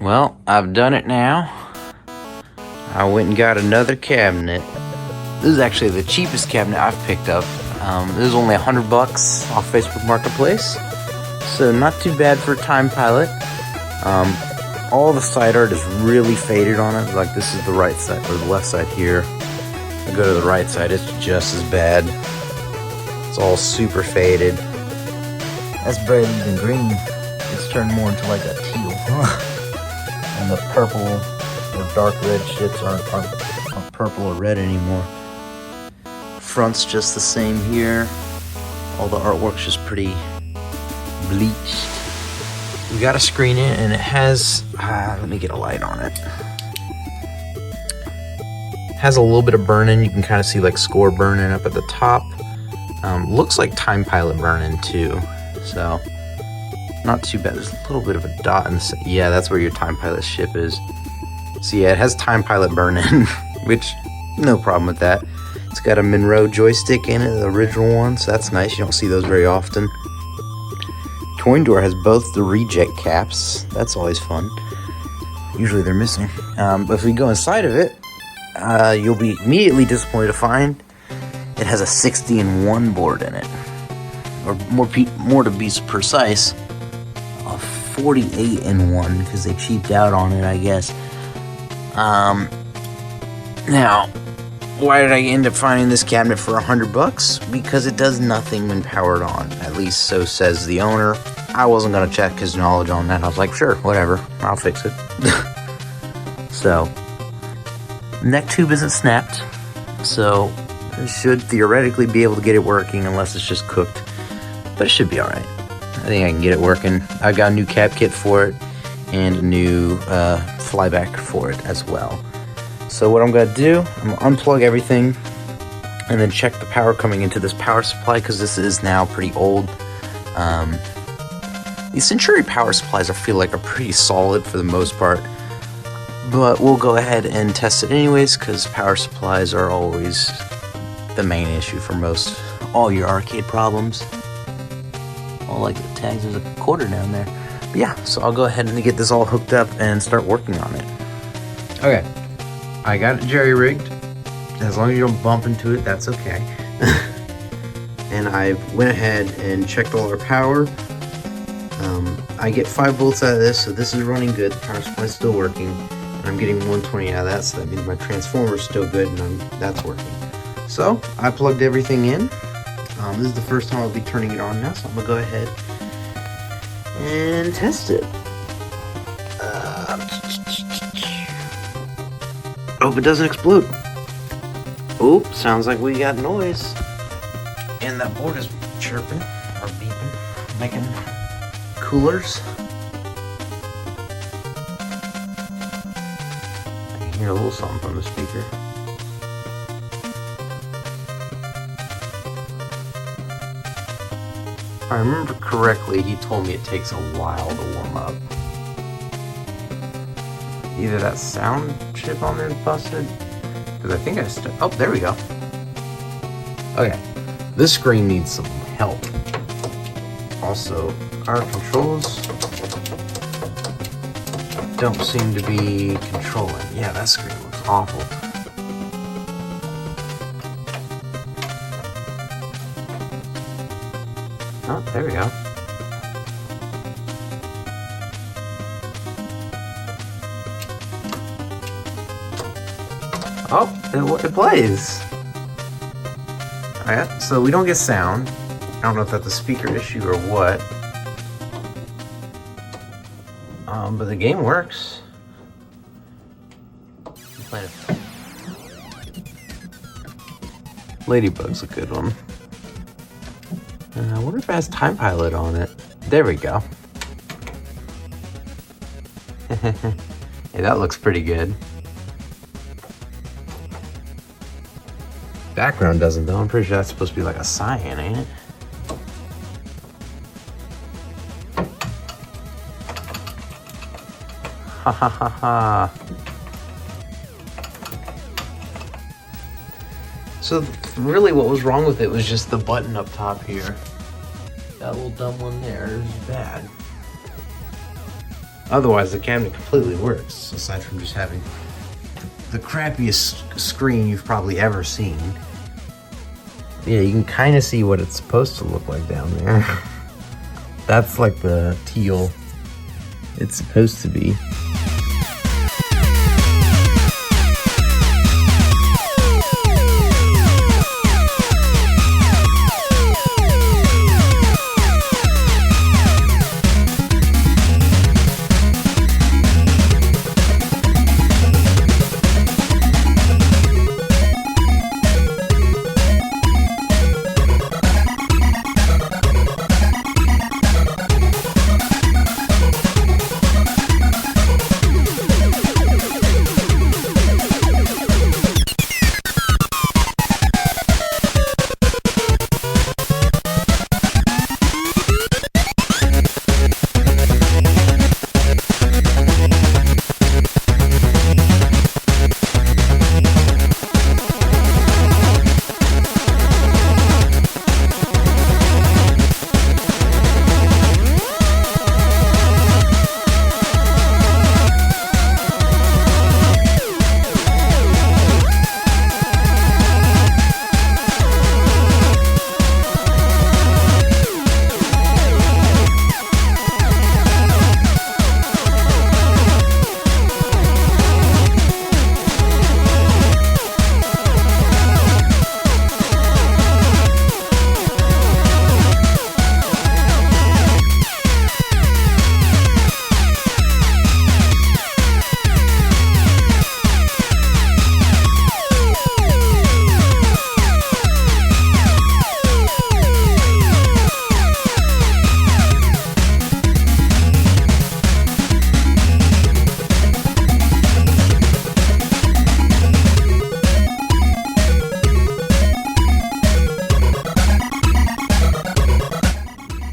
Well, I've done it now. I went and got another cabinet. This is actually the cheapest cabinet I've picked up. This is only $100 off Facebook Marketplace. So not too bad for a Time Pilot. All the side art is really faded on it. Like this is the right side or the left side here. I go to the right side, it's just as bad. It's all super faded. That's barely even green. It's turned more into like a teal. And the purple or dark red shits aren't purple or red anymore. Front's just the same here. All the artwork's just pretty bleached. We gotta screen it, and it has, let me get a light on it. Has a little bit of burn-in. You can kind of see like score burn-in up at the top. Looks like Time Pilot burn-in too. So, not too bad. There's a little bit of a dot in the, yeah, that's where your Time Pilot ship is. So yeah, it has Time Pilot burn-in, which, no problem with that. It's got a Monroe joystick in it, the original one, so that's nice. You don't see those very often. Coin door has both the reject caps. That's always fun. Usually they're missing. But if we go inside of it, you'll be immediately disappointed to find it has a 60-in-1 board in it. Or more to be precise, a 48-in-1, because they cheaped out on it, I guess. Now, why did I end up finding this cabinet for $100? Because it does nothing when powered on. At least so says the owner. I wasn't going to check his knowledge on that. I was like, sure, whatever. I'll fix it. So, neck tube isn't snapped. So, it should theoretically be able to get it working unless it's just cooked. But it should be alright. I think I can get it working. I got a new cap kit for it and a new flyback for it as well. So what I'm going to do, I'm going to unplug everything and then check the power coming into this power supply, because this is now pretty old. These Century power supplies I feel like are pretty solid for the most part, but we'll go ahead and test it anyways, because power supplies are always the main issue for all your arcade problems. Oh, like the tags, there's a quarter down there. But yeah, so I'll go ahead and get this all hooked up and start working on it. Okay. I got it jerry-rigged. As long as you don't bump into it, that's okay. And I went ahead and checked all our power. I get 5 volts out of this, so this is running good. The power supply is still working. And I'm getting 120 out of that, so that means my transformer is still good, and that's working. So, I plugged everything in. This is the first time I'll be turning it on now, so I'm going to go ahead and test it. Hope it doesn't explode. Oh, sounds like we got noise. And that board is chirping or beeping, making coolers. I can hear a little something from the speaker. If I remember correctly, he told me it takes a while to warm up. Either that sound chip on there is busted, because I think oh, there we go. Okay, this screen needs some help. Also, our controls don't seem to be controlling. Yeah, that screen looks awful. Oh, there we go. Oh, it plays. Alright, so we don't get sound. I don't know if that's a speaker issue or what. But the game works. Ladybug's a good one. I wonder if it has Time Pilot on it. There we go. Hey, that looks pretty good. Background doesn't though. I'm pretty sure that's supposed to be like a cyan, ain't it? Ha ha ha ha. So really what was wrong with it was just the button up top here. That little dumb one there is bad. Otherwise, the cabinet completely works, aside from just having the crappiest screen you've probably ever seen. Yeah, you can kind of see what it's supposed to look like down there. That's like the teal it's supposed to be.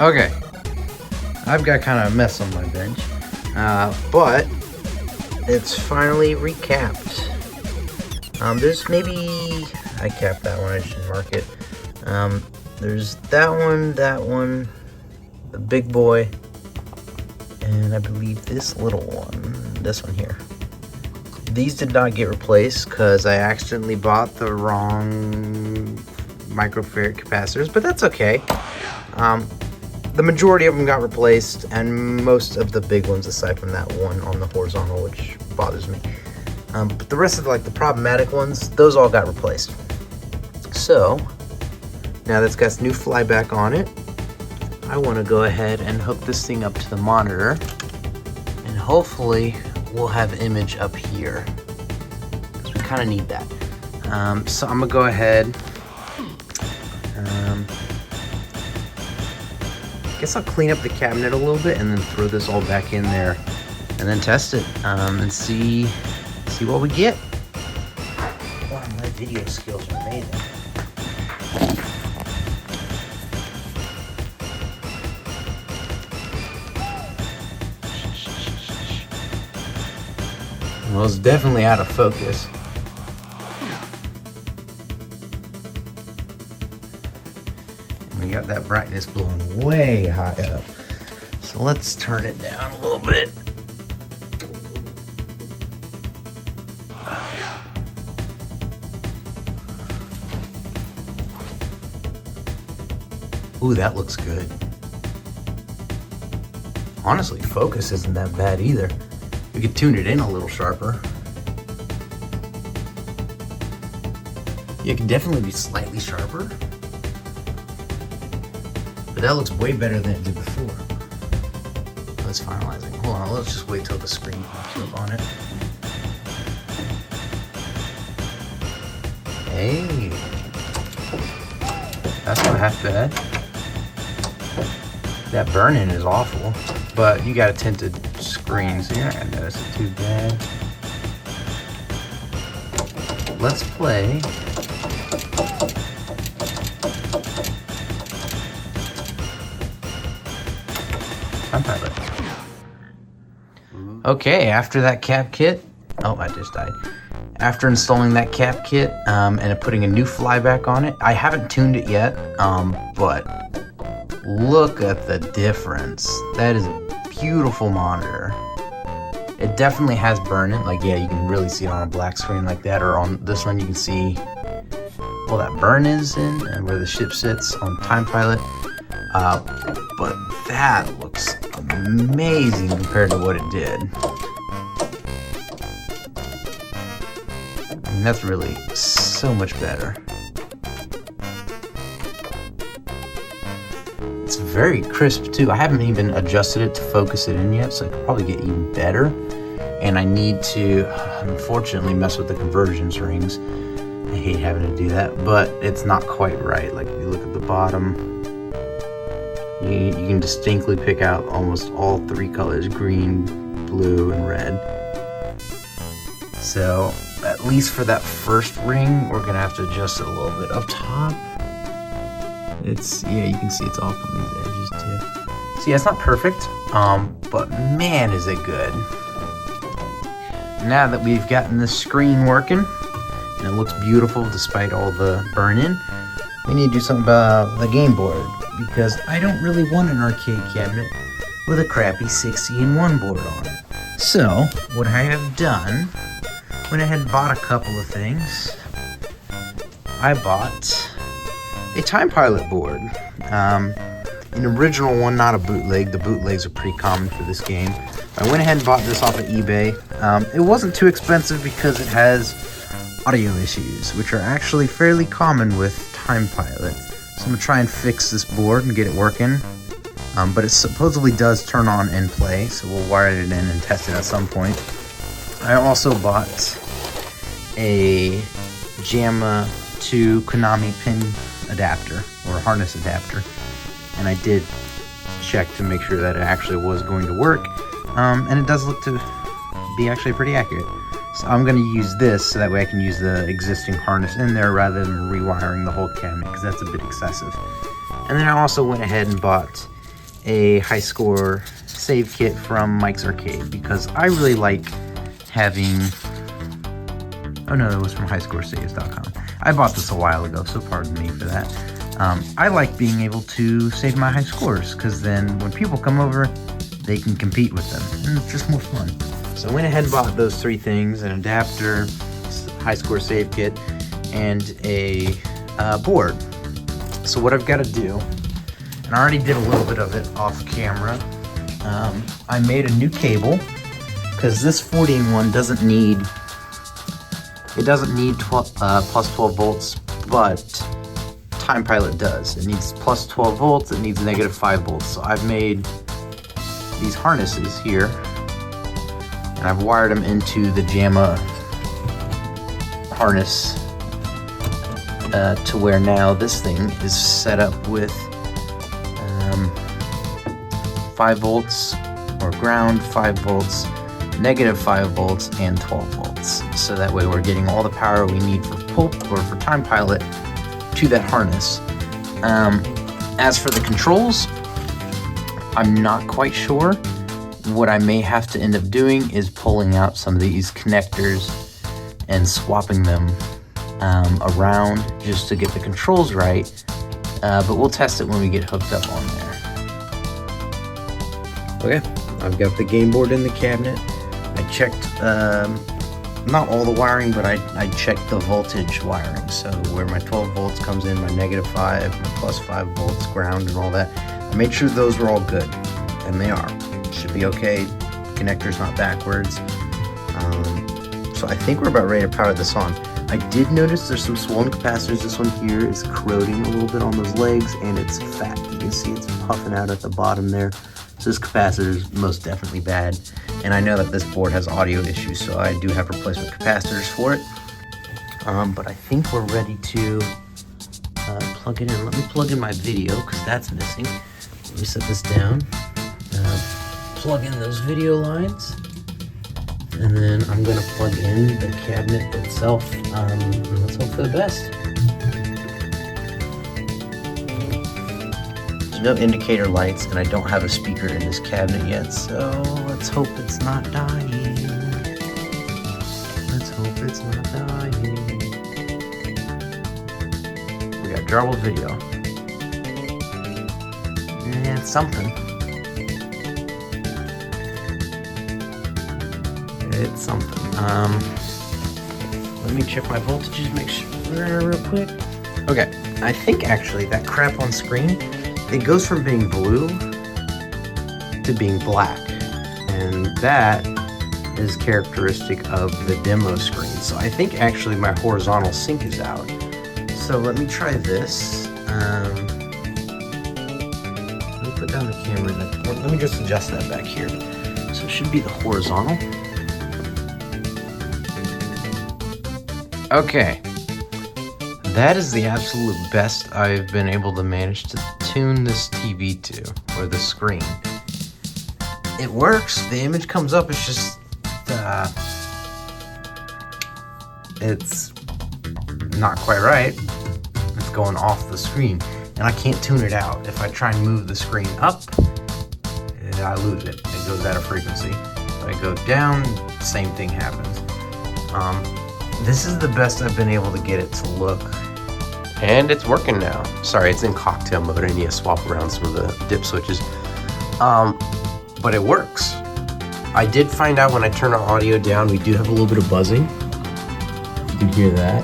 Okay, I've got kind of a mess on my bench, but it's finally recapped. There's maybe, I capped that one, I just didn't mark it. There's that one, the big boy, and I believe this little one, this one here. These did not get replaced because I accidentally bought the wrong microfarad capacitors, but that's okay. The majority of them got replaced, and most of the big ones, aside from that one on the horizontal, which bothers me. But the rest of the problematic ones, those all got replaced. So now that's got new flyback on it, I want to go ahead and hook this thing up to the monitor, and hopefully we'll have image up here, because we kind of need that. So I'm gonna go ahead. Guess I'll clean up the cabinet a little bit and then throw this all back in there and then test it and see what we get. Wow, my video skills are amazing. Well, it's definitely out of focus. We got that brightness blowing way high up. So let's turn it down a little bit. Ooh, that looks good. Honestly, focus isn't that bad either. We could tune it in a little sharper. Yeah, it can definitely be slightly sharper. But that looks way better than it did before. Let's finalizing. Hold on, let's just wait till the screen pops up on it. Hey, that's not half bad. That burn-in is awful, but you got a tinted screen, so you're not gonna notice it too bad. Let's play. Okay, after that cap kit, oh, I just died. After installing that cap kit and putting a new flyback on it, I haven't tuned it yet, but look at the difference. That is a beautiful monitor. It definitely has burn-in. Like, yeah, you can really see it on a black screen like that, or on this one you can see well that burn is in and where the ship sits on Time Pilot. But that looks amazing compared to what it did. I mean, that's really so much better. It's very crisp too. I haven't even adjusted it to focus it in yet, so I could probably get even better. And I need to, unfortunately, mess with the conversions rings. I hate having to do that, but it's not quite right. Like, if you look at the bottom, you can distinctly pick out almost all three colors, green, blue, and red. So, at least for that first ring, we're gonna have to adjust it a little bit up top. It's, yeah, you can see it's off on these edges too. So yeah, it's not perfect, but man, is it good. Now that we've gotten the screen working, and it looks beautiful despite all the burn-in, we need to do something about the game board, because I don't really want an arcade cabinet with a crappy 60-in-1 board on it. So, what I have done, went ahead and bought a couple of things. I bought a Time Pilot board. An original one, not a bootleg. The bootlegs are pretty common for this game. I went ahead and bought this off of eBay. It wasn't too expensive because it has audio issues, which are actually fairly common with Time Pilot. So I'm gonna try and fix this board and get it working. But it supposedly does turn on and play, so we'll wire it in and test it at some point. I also bought a JAMA to Konami pin adapter, or harness adapter, and I did check to make sure that it actually was going to work, and it does look to be actually pretty accurate. So I'm going to use this so that way I can use the existing harness in there rather than rewiring the whole cabinet, because that's a bit excessive. And then I also went ahead and bought a high score save kit from Mike's Arcade, because I really like having... Oh no, it was from highscoresaves.com. I bought this a while ago, so pardon me for that. I like being able to save my high scores, because then when people come over, they can compete with them, and it's just more fun. So I went ahead and bought those three things: an adapter, high score save kit, and a board. So what I've got to do, and I already did a little bit of it off camera, I made a new cable, because this 40-in-1 doesn't need... It doesn't need plus 12 volts, but Time Pilot does. It needs plus 12 volts, it needs negative 5 volts. So I've made these harnesses here, and I've wired them into the JAMA harness to where now this thing is set up with 5 volts, or ground, 5 volts, negative 5 volts, and 12 volts. So that way we're getting all the power we need for Pulp, or for Time Pilot, to that harness. As for the controls, I'm not quite sure. What I may have to end up doing is pulling out some of these connectors and swapping them around just to get the controls right, but we'll test it when we get hooked up on there. Okay, I've got the game board in the cabinet. I checked, not all the wiring, but I checked the voltage wiring. So where my 12 volts comes in, my negative 5, my plus 5 volts, ground, and all that. I made sure those were all good, and they are. Should be okay. Connector's not backwards. So I think we're about ready to power this on. I did notice there's some swollen capacitors. This one here is corroding a little bit on those legs, and it's fat. You can see it's puffing out at the bottom there. So this capacitor is most definitely bad, and I know that this board has audio issues, so I do have replacement capacitors for it. But I think we're ready to plug it in. Let me plug in my video, because that's missing. Let me set this down. Plug in those video lines, and then I'm going to plug in the cabinet itself. And let's hope for the best. No indicator lights, and I don't have a speaker in this cabinet yet, so let's hope it's not dying. Let's hope it's not dying. We got garbled video. Yeah, it's something. it's something. Let me check my voltages, make sure real quick. Okay, I think actually that crap on screen, it goes from being blue to being black, and that is characteristic of the demo screen. So I think actually my horizontal sync is out. So let me try this. Let me put down the camera. Let me just adjust that back here. So it should be the horizontal. Okay. That is the absolute best I've been able to manage to tune this TV to, or the screen. It works. The image comes up. It's just it's not quite right. It's going off the screen, and I can't tune it out. If I try and move the screen up, I lose it. It goes out of frequency. If I go down, same thing happens. This is the best I've been able to get it to look. And it's working now. Sorry, it's in cocktail mode. I need to swap around some of the dip switches. But it works. I did find out when I turn our audio down, we do have a little bit of buzzing. You can hear that.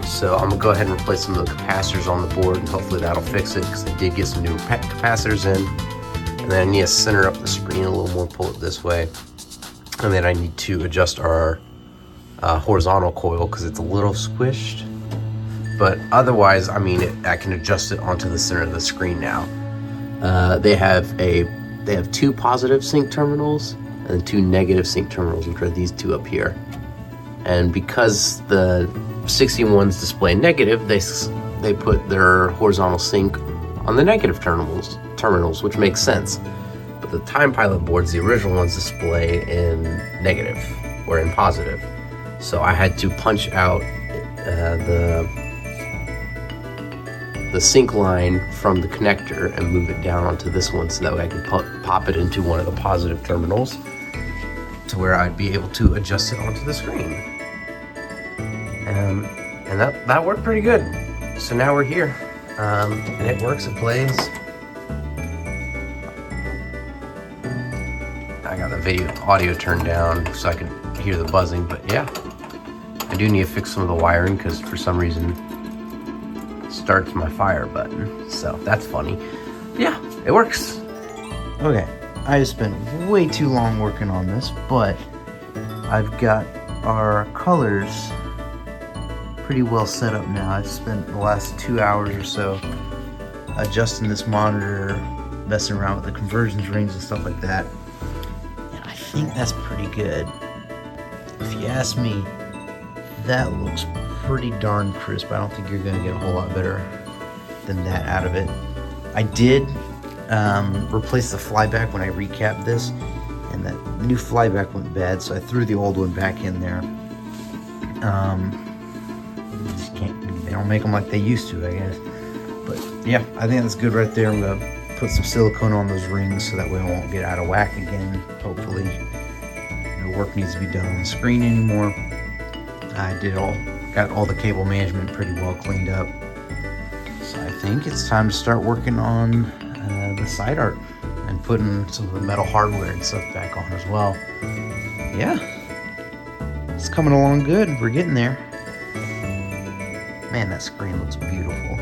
So I'm gonna go ahead and replace some of the capacitors on the board, and hopefully that'll fix it, because I did get some new capacitors in. And then I need to center up the screen a little more, pull it this way. And then I need to adjust our horizontal coil, because it's a little squished. But otherwise, I mean, I can adjust it onto the center of the screen now. They have two positive sync terminals and 2 negative sync terminals, which are these 2 up here. And because the 61s display negative, they put their horizontal sync on the negative terminals, which makes sense. But the Time Pilot boards, the original ones, display in negative or in positive. So I had to punch out the sync line from the connector and move it down onto this one, so that way I can pop it into one of the positive terminals to where I'd be able to adjust it onto the screen. And that worked pretty good. So now we're here, and it works, it plays. I got the audio turned down so I could hear the buzzing, but yeah. I do need to fix some of the wiring, because for some reason starts my fire button, so that's funny. Yeah, it works. Okay, I just spent way too long working on this, but I've got our colors pretty well set up now. I've spent the last 2 hours or so adjusting this monitor, messing around with the conversions rings and stuff like that, and I think that's pretty good. If you ask me, that looks pretty darn crisp. I don't think you're going to get a whole lot better than that out of it. I did replace the flyback when I recapped this, and that new flyback went bad, so I threw the old one back in there. They don't make them like they used to, I guess. But yeah, I think that's good right there. I'm going to put some silicone on those rings so that way it won't get out of whack again, hopefully. No work needs to be done on the screen anymore. I got all the cable management pretty well cleaned up. So I think it's time to start working on the side art and putting some of the metal hardware and stuff back on as well. Yeah, it's coming along good. We're getting there. Man, that screen looks beautiful.